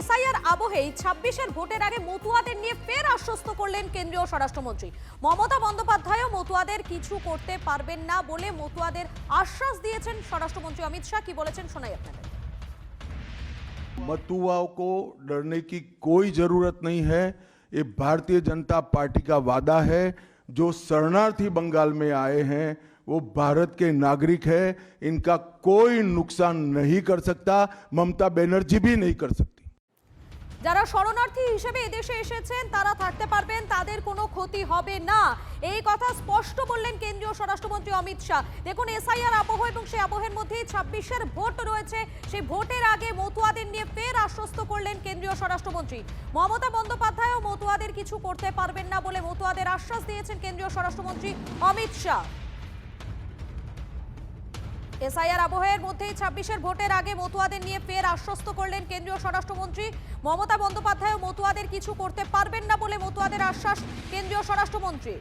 SIR আবহেই ২৬-এর ভোটের আগে মতুয়াদের নিয়ে ফের আশ্বস্ত করলেন কেন্দ্রীয় স্বরাষ্ট্রমন্ত্রী মমতা বন্দ্যোপাধ্যায়ও মতুয়াদের কিছু করতে পারবেন না বলে মতুয়াদের আশ্বাস দিয়েছেন স্বরাষ্ট্রমন্ত্রী অমিত শাহ। কি বলেছেন শোনাই আপনাদের। मतुआओं को डरने की कोई जरूरत नहीं है। ये भारतीय जनता पार्टी का वादा है। जो शरणार्थी बंगाल में आए हैं वो भारत के नागरिक हैं, इनका कोई नुकसान नहीं कर सकता, ममता बनर्जी भी नहीं कर सकती। যারা শরণার্থী হিসেবে এদেশে এসেছেন তারা থাকতে পারবেন, তাদের কোনো ক্ষতি হবে না, এই কথা স্পষ্ট বললেন কেন্দ্রীয় স্বরাষ্ট্রমন্ত্রী অমিত শাহ। দেখুন, এসআইআর আবহ এবং সেই আবহের মধ্যেই ২৬-এর ভোট রয়েছে, সেই ভোটের আগে মতুয়াদের নিয়ে ফের আশ্বস্ত করলেন কেন্দ্রীয় স্বরাষ্ট্রমন্ত্রী মমতা বন্দ্যোপাধ্যায়ও মতুয়াদের কিছু করতে পারবেন না বলে মতুয়াদের আশ্বাস দিয়েছেন কেন্দ্রীয় স্বরাষ্ট্রমন্ত্রী অমিত শাহ। এসআইআর আবহের মধ্যেই ২৬-এর ভোটের আগে মতুয়াদের নিয়ে ফের আশ্বস্ত করলেন কেন্দ্রীয় স্বরাষ্ট্রমন্ত্রী মমতা বন্দ্যোপাধ্যায় মতুয়াদের কিছু করতে পারবেন না বলে মতুয়াদের আশ্বাস কেন্দ্রীয় স্বরাষ্ট্রমন্ত্রী।